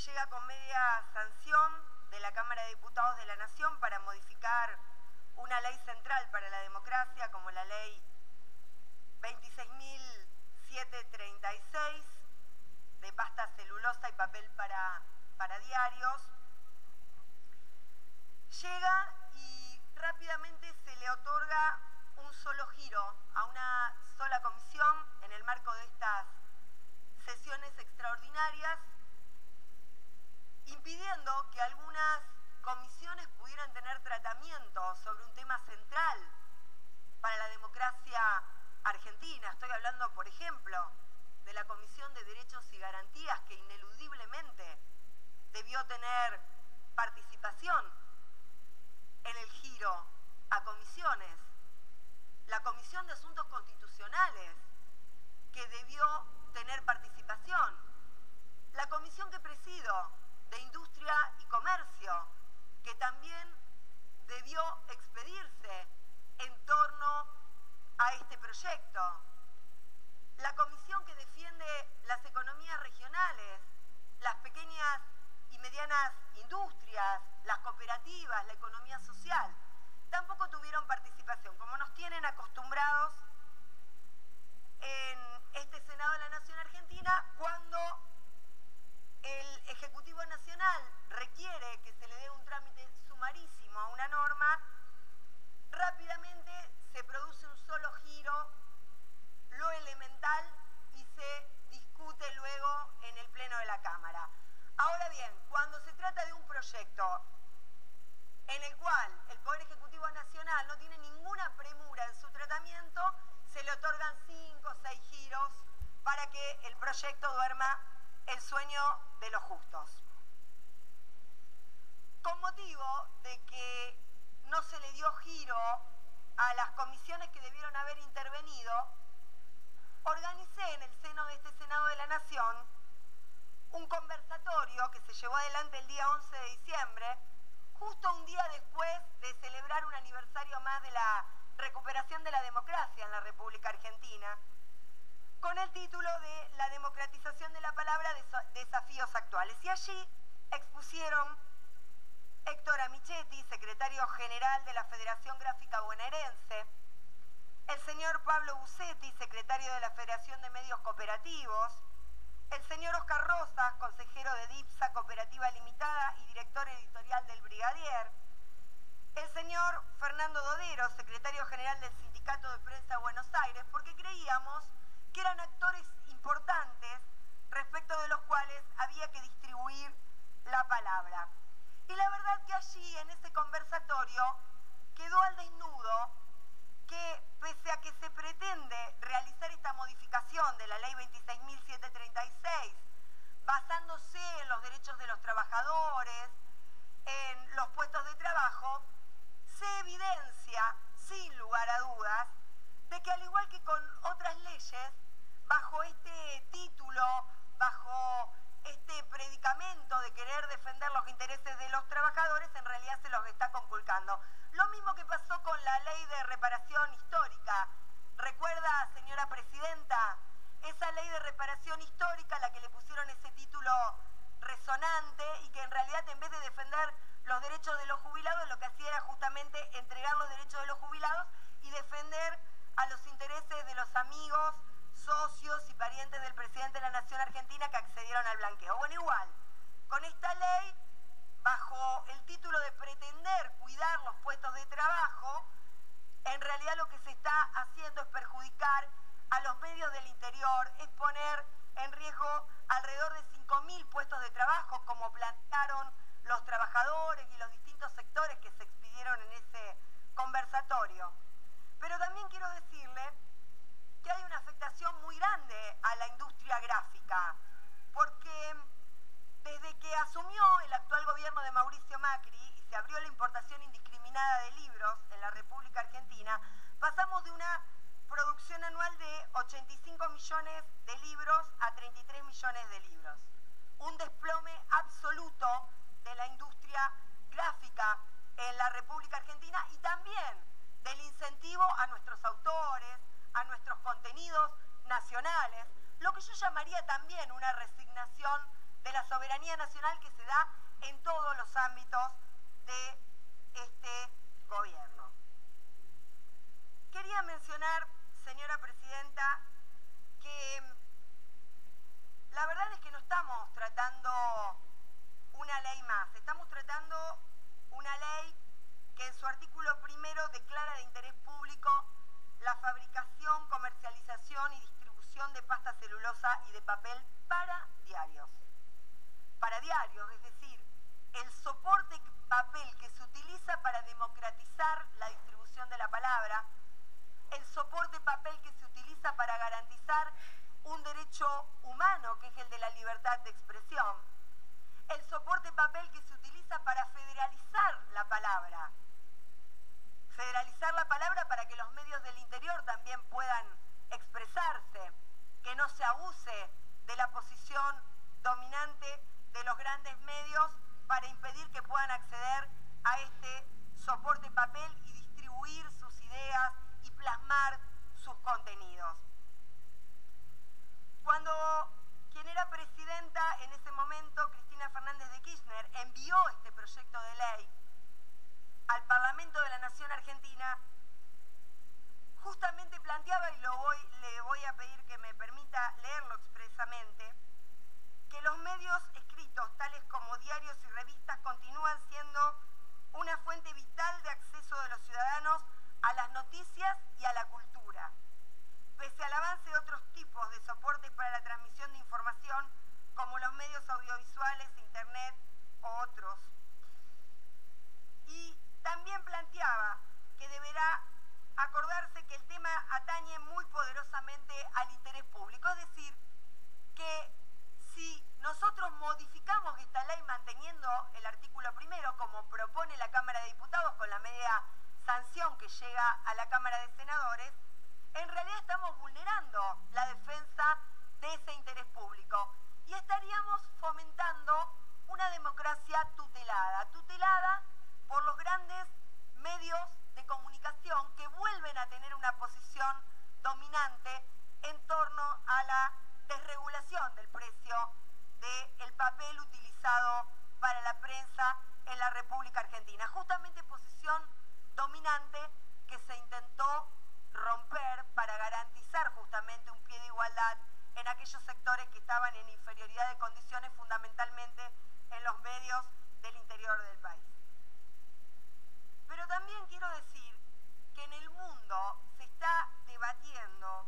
llega con media sanción de la Cámara de Diputados de la Nación para modificar una ley central para la democracia como la ley 26.736 de pasta celulosa y papel para diarios. Llega y rápidamente se le otorga un solo giro a una sola comisión en el marco de estas sesiones extraordinarias, impidiendo que algunas comisiones pudieran tener tratamiento sobre un tema central para la democracia argentina. Estoy hablando, por ejemplo, de la Comisión de Derechos y Garantías, que ineludiblemente debió tener participación en el giro a comisiones. La Comisión de Asuntos Constitucionales, que debió tener participación. La comisión que presido, de Industria y Comercio, que también debió expedirse en torno a este proyecto. La comisión que defiende las economías regionales, las pequeñas y medianas industrias, las cooperativas, la economía social, tampoco tuvieron participación, como nos tienen acostumbrados en este Senado de la Nación Argentina, cuando el Ejecutivo Nacional requiere que se le dé un trámite sumarísimo a una norma, rápidamente se produce un solo giro, lo elemental, y se discute luego en el Pleno de la Cámara. Ahora bien, cuando se trata de un proyecto en el cual el Poder Ejecutivo Nacional no tiene ninguna premura en su tratamiento, se le otorgan 5 o 6 giros para que el proyecto duerma el sueño de los justos. Con motivo de que no se le dio giro a las comisiones que debieron haber intervenido, organicé en el seno de este Senado de la Nación un conversatorio que se llevó adelante el día 11 de diciembre, justo un día después de celebrar un aniversario más de la recuperación de la democracia en la República Argentina, con el título de La democratización de la palabra, desafíos actuales. Y allí expusieron Héctor Amichetti, secretario general de la Federación Gráfica Bonaerense, el señor Pablo Bucetti, secretario de la Federación de Medios Cooperativos, el señor Oscar Rosas, consejero de DIPSA Cooperativa Limitada y director editorial del Brigadier, el señor Fernando Dodero, secretario general del Sindicato de Prensa de Buenos Aires, porque creíamos que eran actores importantes respecto de los cuales había que distribuir la palabra. Y la verdad que allí, en ese conversatorio, quedó al desnudo que, pese a que se pretende realizar esta modificación de la ley 26.736, basándose en los derechos de los trabajadores, en los puestos de trabajo, se evidencia, sin lugar a dudas, de que al igual que con otras leyes, bajo este título, bajo este predicamento de querer defender los intereses de los trabajadores, en realidad se los está conculcando. Lo mismo que pasó con la ley de reparación histórica. ¿Recuerda, señora presidenta, esa ley de reparación histórica a la que le pusieron ese título resonante y que en realidad, en vez de defender los derechos de los jubilados, lo que hacía era justamente entregar los derechos de los jubilados y defender a los intereses de los amigos, socios y parientes del presidente de la Nación Argentina que accedieron al blanqueo? Bueno, igual, con esta ley, bajo el título de pretender cuidar los puestos de trabajo, en realidad lo que se está haciendo es perjudicar a los medios del interior, es poner en riesgo alrededor de 5.000 puestos de trabajo, como plantearon los trabajadores y los distintos sectores que se expidieron en ese conversatorio. Pero también quiero decirle que hay una afectación muy grande a la industria gráfica, porque desde que asumió el actual gobierno de Mauricio Macri y se abrió la importación indiscriminada de libros en la República Argentina, pasamos de una producción anual de 85 millones de libros a 33 millones de libros. Un desplome absoluto de la industria gráfica en la República Argentina y también del incentivo a nuestros autores, a nuestros contenidos nacionales, lo que yo llamaría también una resignación de la soberanía nacional que se da en todos los ámbitos de este gobierno. Quería mencionar, señora presidenta, que la verdad es que no estamos tratando una ley más, estamos tratando una ley que en su artículo primero declara de interés público la fabricación, comercialización y distribución de pasta celulosa y de papel para diarios. Para diarios, es decir, el soporte papel que se utiliza para democratizar la distribución de la palabra, el soporte papel que se utiliza para garantizar un derecho humano, que es el de la libertad de expresión, el soporte papel que se utiliza para federalizar la palabra para que los medios del interior también puedan expresarse, que no se abuse de la posición dominante de los grandes medios para impedir que puedan acceder a este soporte papel y distribuir sus ideas y plasmar sus contenidos. Cuando quien era presidenta en ese momento, Cristina Fernández de Kirchner, envió este proyecto de ley al Parlamento de la Nación Argentina, justamente planteaba, y le voy a pedir que me permita leerlo expresamente, que los medios escritos, tales como diarios y revistas, continúan siendo una fuente vital de acceso de los ciudadanos a las noticias y a la cultura, pese al avance de otros tipos de soportes para la transmisión de información, como los medios audiovisuales, internet o otros. Y también planteaba que deberá acordarse que el tema atañe muy poderosamente al interés público, es decir, que si nosotros modificamos esta ley manteniendo el artículo primero, como propone la Cámara de Diputados con la media sanción que llega a la Cámara de Senadores, en realidad estamos vulnerando la defensa de ese interés público y estaríamos fomentando una democracia tutelada por los grandes medios de comunicación que vuelven a tener una posición dominante en torno a la desregulación del precio del papel utilizado para la prensa en la República Argentina. Justamente posición dominante que se intentó romper para garantizar justamente un pie de igualdad en aquellos sectores que estaban en inferioridad de condiciones, fundamentalmente en los medios del interior del país. Pero también quiero decir que en el mundo se está debatiendo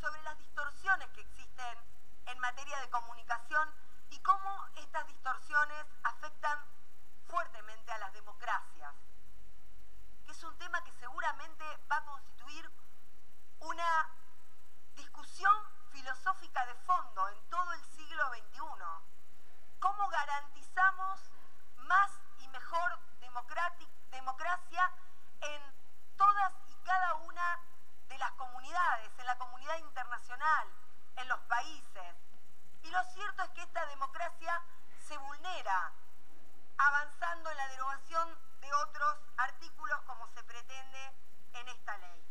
sobre las distorsiones que existen en materia de comunicación y cómo estas distorsiones afectan fuertemente a las democracias, que es un tema que seguramente va a constituir una discusión filosófica de fondo en todo el siglo XXI. ¿Cómo garantizamos más y mejor democracia en todas y cada una de las comunidades, en la comunidad internacional, en los países? Y lo cierto es que esta democracia se vulnera avanzando en la derogación de otros artículos como se pretende en esta ley.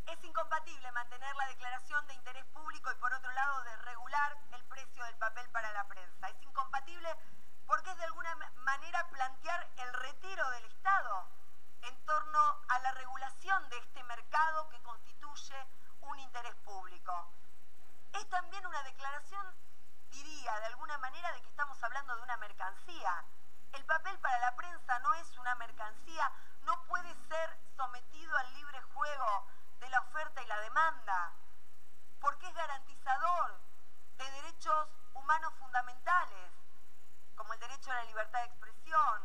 Es incompatible mantener la declaración de interés público y por otro lado desregular el precio del papel para la prensa. Es incompatible porque es de alguna manera plantear el retiro del Estado en torno a la regulación de este mercado que constituye un interés público. Es también una declaración, diría, de alguna manera, de que estamos hablando de una mercancía. El papel para la prensa no es una mercancía, no puede ser sometido al libre juego de la oferta y la demanda, porque es garantizador de derechos humanos fundamentales, como el derecho a la libertad de expresión,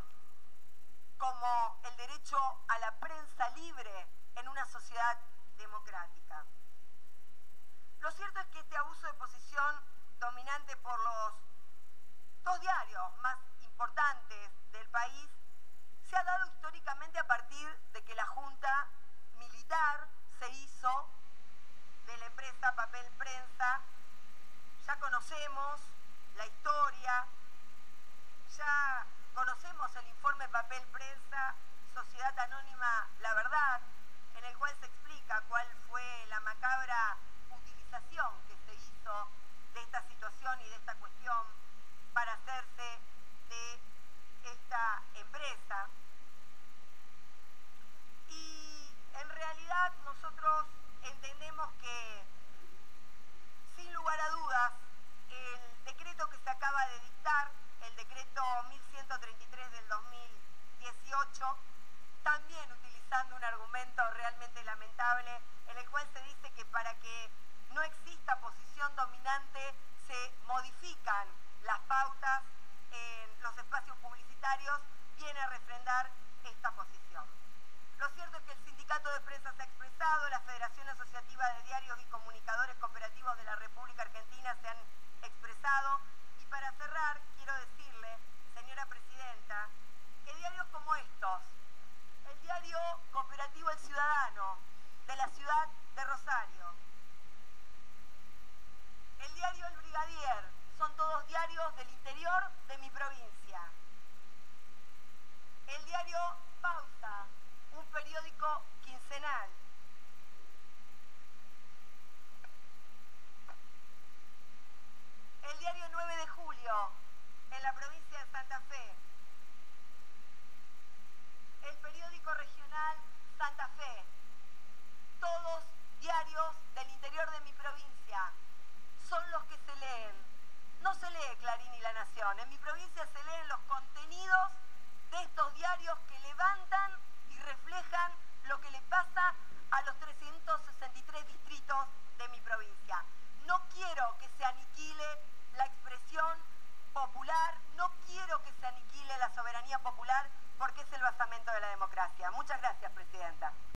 como el derecho a la prensa libre en una sociedad democrática. Lo cierto es que este abuso de posición dominante por los dos diarios más importantes del país se ha dado históricamente a partir de que la Junta Militar se hizo de la empresa Papel Prensa. Ya conocemos la historia, ya conocemos el informe Papel Prensa, Sociedad Anónima La Verdad, en el cual se explica cuál fue la macabra utilización que se hizo de esta situación y de esta adelante se modifican las pautas en los espacios publicitarios, viene a refrendar esta posición. Lo cierto es que el Sindicato de Prensa Sexta